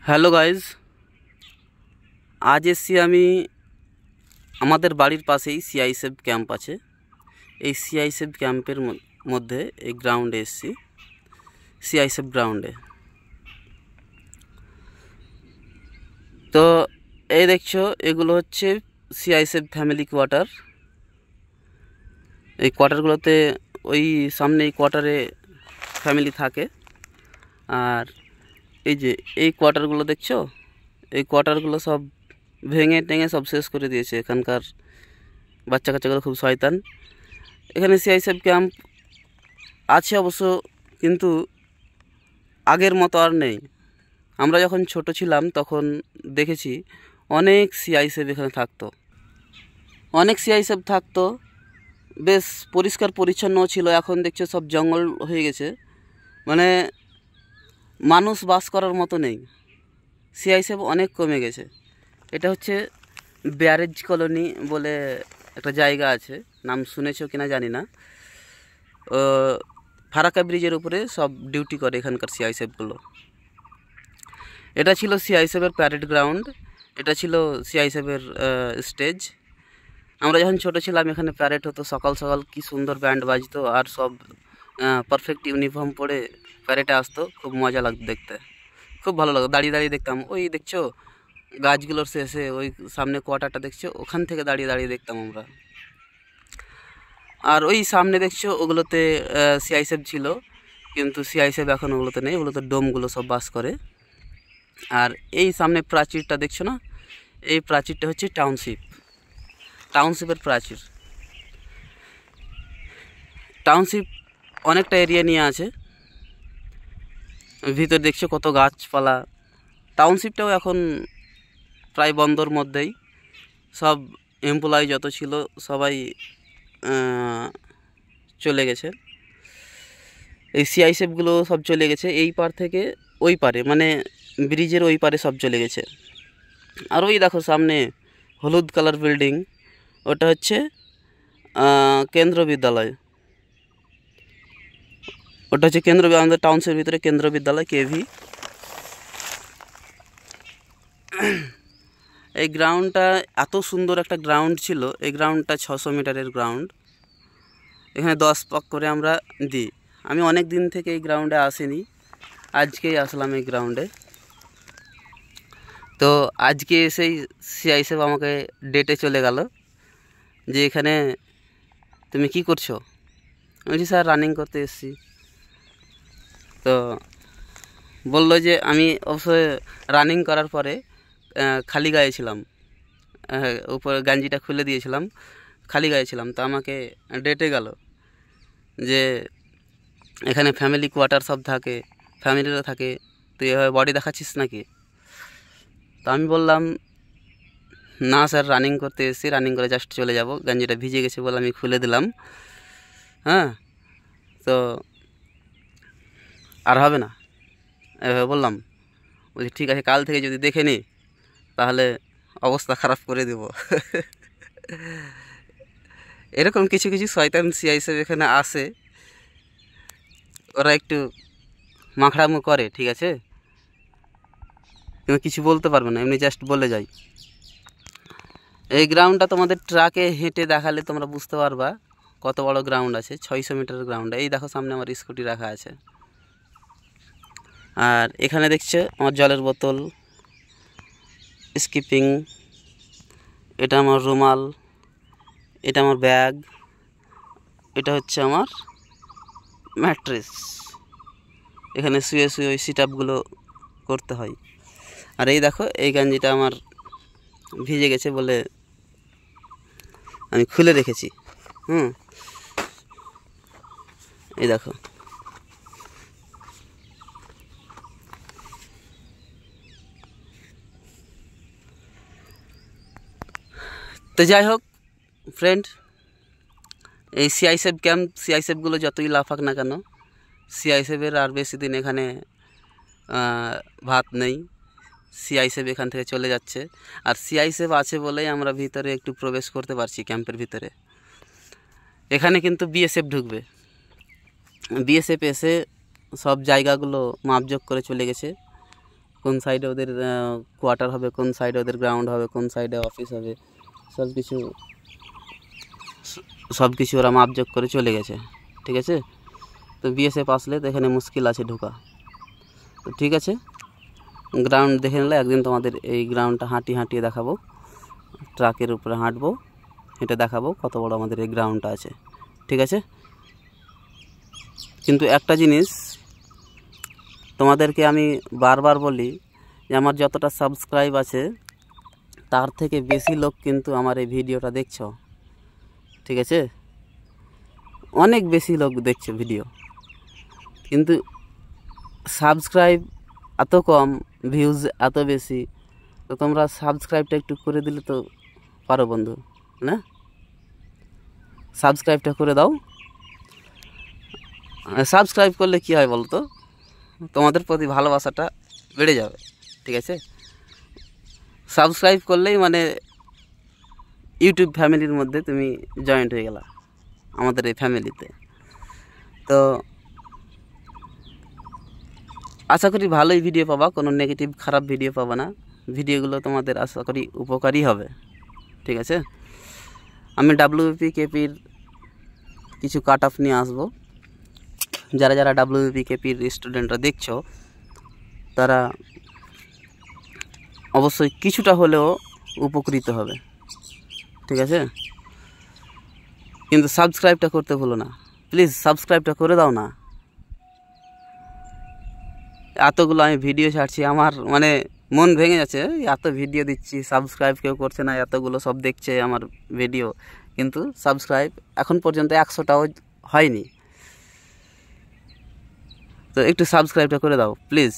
Hello guys, আজ এসছি আমি আমাদের বাড়ির পাশেই সিআইএসএফ ক্যাম্প আছে। এই সিআইএসএফ ক্যাম্পের মধ্যে এই গ্রাউন্ডে এসছি, সিআইএসএফ গ্রাউন্ডে। তো এই দেখছো, এগুলো হচ্ছে সিআইএসএফ ফ্যামিলি কোয়ার্টার। এই কোয়ার্টারগুলোতে ওই সামনে এই কোয়ার্টারে ফ্যামিলি থাকে। আর এই যে এই কোয়ার্টারগুলো দেখছো, এই কোয়ার্টারগুলো সব ভেঙে টেঙে সব শেষ করে দিয়েছে। এখানকার বাচ্চা কাচ্চাগুলো খুব শয়তান। এখানে সিআইএসএফ ক্যাম্প আছে অবশ্য, কিন্তু আগের মতো আর নেই। আমরা যখন ছোট ছিলাম তখন দেখেছি অনেক সিআইএসএফ এখানে থাকতো, অনেক সিআইএসএফ থাকতো, বেশ পরিষ্কার পরিচ্ছন্ন ছিল। এখন দেখছো সব জঙ্গল হয়ে গেছে, মানে মানুষ বাস করার মতো নেই। সিআইএসএফ অনেক কমে গেছে। এটা হচ্ছে ব্যারেজ কলোনি বলে একটা জায়গা আছে, নাম শুনেছো কিনা জানি না। ফারাক্কা ব্রিজের উপরে সব ডিউটি করে এখানকার সিআইএসএফগুলো। এটা ছিল সিআইএসএফের প্যারেড গ্রাউন্ড, এটা ছিল সিআইএসএফের স্টেজ। আমরা যখন ছোটো ছিলাম এখানে প্যারেড হতো, সকাল সকাল কি সুন্দর ব্যান্ড বাজতো, আর সব পারফেক্ট ইউনিফর্ম পরে প্যারেডে আসতো। খুব মজা লাগতো দেখতে, খুব ভালো লাগতো। দাঁড়িয়ে দাঁড়িয়ে দেখতাম। ওই দেখছো গাছগুলোর শেষে ওই সামনে কোয়ার্টারটা দেখছো, ওখান থেকে দাঁড়িয়ে দাঁড়িয়ে দেখতাম আমরা। আর ওই সামনে দেখছো ওগুলোতে সিআইএসএফ ছিল, কিন্তু সিআইএসএফ এখন ওগুলোতে নেই, ওগুলোতে ডোমগুলো সব বাস করে। আর এই সামনে প্রাচীরটা দেখছো না, এই প্রাচীরটা হচ্ছে টাউনশিপের প্রাচীর। টাউনশিপ অনেকটা এরিয়া নিয়ে আছে, ভিতর দেখছো কত গাছপালা। টাউনশিপটাও এখন প্রায় বন্ধর মধ্যেই। সব এমপ্লয়ি যত ছিল সবাই চলে গেছে। এই সিআইএসএফগুলো সব চলে গেছে এই পার থেকে ওই পারে, মানে ব্রিজের ওই পারে সব চলে গেছে। আর ওই দেখো সামনে হলুদ কালার বিল্ডিং, ওটা হচ্ছে কেন্দ্র বিদ্যালয়। ওটা হচ্ছে আমাদের টাউনশিপের ভিতরে কেন্দ্র বিদ্যালয় কেভি। এই গ্রাউন্ডটা এত সুন্দর একটা গ্রাউন্ড ছিল। এই গ্রাউন্ডটা 600 মিটারের গ্রাউন্ড। এখানে 10 পাক করে আমরা দিই। আমি অনেক দিন থেকে এই গ্রাউন্ডে আসিনি, আজকেই আসলাম এই গ্রাউন্ডে। তো আজকে এসেই সিআইএসএফ আমাকে ডেটে চলে গেল যে এখানে তুমি কি করছো। আমি বলছি স্যার রানিং করতে এসেছি। তো বললো যে আমি অবশ্যই রানিং করার পরে খালি গায়ে ছিলাম, উপরে গাঞ্জিটা খুলে দিয়েছিলাম, খালি গায়ে ছিলাম। তো আমাকে ডেটে গেল যে এখানে ফ্যামিলি কোয়ার্টার সব থাকে, ফ্যামিলিরা থাকে, তুই এভাবে বডি দেখাচ্ছিস নাকি। তো আমি বললাম না স্যার, রানিং করতে এসেছি, রানিং করে জাস্ট চলে যাব। গাঞ্জিটা ভিজে গেছে বলে আমি খুলে দিলাম। হ্যাঁ, তো আর হবে না এভাবে বললাম। বলছি ঠিক আছে, কাল থেকে যদি দেখে নি তাহলে অবস্থা খারাপ করে দেব। এরকম কিছু কিছু শয়তান সিআইএসএফ এখানে আসে, ওরা একটু মাখড়ামো করে, ঠিক আছে, তুমি কিছু বলতে পারবে না, এমনি জাস্ট বলে যাই। এই গ্রাউন্ডটা তোমাদের ট্রাকে হেঁটে দেখালে তোমরা বুঝতে পারবা কত বড় গ্রাউন্ড আছে। 600 মিটার গ্রাউন্ড। এই দেখো সামনে আমার স্কুটি রাখা আছে। আর এখানে দেখছো আমার জলের বোতল, স্কিপিং, এটা আমার রুমাল, এটা আমার ব্যাগ, এটা হচ্ছে আমার ম্যাট্রেস। এখানে শুয়ে শুয়ে ওই সিট আপগুলো করতে হয়। আর এই দেখো এই গাঞ্জিটা আমার ভিজে গেছে বলে আমি খুলে রেখেছি। এই দেখো। তো যাই হোক ফ্রেন্ড, এই সিআইএসএফ ক্যাম্প, সিআইএসএফগুলো যতই লাফাক না কেন, সিআইএসএফের আর বেশি দিন এখানে ভাত নেই। সিআইএসএফ এখান থেকে চলে যাচ্ছে। আর সিআইএসএফ আছে বলেই আমরা ভিতরে একটু প্রবেশ করতে পারছি ক্যাম্পের ভিতরে। এখানে কিন্তু বিএসএফ ঢুকবে। বিএসএফ এসে সব জায়গাগুলো মাপজোক করে চলে গেছে। কোন সাইডে ওদের কোয়ার্টার হবে, কোন সাইডে ওদের গ্রাউন্ড হবে, কোন সাইডে অফিস হবে, সব কিছু ওরা মাপজোক করে চলে গেছে। ঠিক আছে, তো বিএসএফ আসলে তো এখানে মুশকিল আছে ঢোকা। তো ঠিক আছে, গ্রাউন্ড দেখে নিলে একদিন তোমাদের এই গ্রাউন্ডটা হাঁটিয়ে দেখাবো, ট্রাকের উপরে হাঁটবো, হেঁটে দেখাবো কত বড় আমাদের এই গ্রাউন্ডটা আছে। ঠিক আছে, কিন্তু একটা জিনিস তোমাদেরকে আমি বারবার বলি যে আমার যতটা সাবস্ক্রাইব আছে তার থেকে বেশি লোক কিন্তু আমার এই ভিডিওটা দেখছো। ঠিক আছে, অনেক বেশি লোক দেখছে ভিডিও, কিন্তু সাবস্ক্রাইব এত কম, ভিউজ এত বেশি। তো তোমরা সাবস্ক্রাইবটা একটু করে দিলে তো পারো বন্ধু, না? সাবস্ক্রাইবটা করে দাও। সাবস্ক্রাইব করলে কী হয় বলো তো, তোমাদের প্রতি ভালোবাসাটা বেড়ে যাবে। ঠিক আছে, সাবস্ক্রাইব করলেই মানে ইউটিউব ফ্যামিলির মধ্যে তুমি জয়েন্ট হয়ে গেলা, আমাদের এই ফ্যামিলিতে। তো আশা করি ভালোই ভিডিও পাবা, কোনো নেগেটিভ খারাপ ভিডিও পাবা না। ভিডিওগুলো তোমাদের আশা করি উপকারী হবে। ঠিক আছে, আমি WBPKPর কিছু কাট অফ নিয়ে আসবো। যারা WBPKPর স্টুডেন্টরা দেখছো তারা অবশ্যই কিছুটা হলেও উপকৃত হবে। ঠিক আছে, কিন্তু সাবস্ক্রাইবটা করতে ভুলো না, প্লিজ সাবস্ক্রাইবটা করে দাও না। এতগুলো আমি ভিডিও ছাড়ছি, আমার মানে মন ভেঙে যাচ্ছে, এত ভিডিও দিচ্ছি সাবস্ক্রাইব কেউ করছে না, এতগুলো সব দেখছে আমার ভিডিও, কিন্তু সাবস্ক্রাইব এখন পর্যন্ত 100টাও হয়নি। তো একটু সাবস্ক্রাইবটা করে দাও প্লিজ।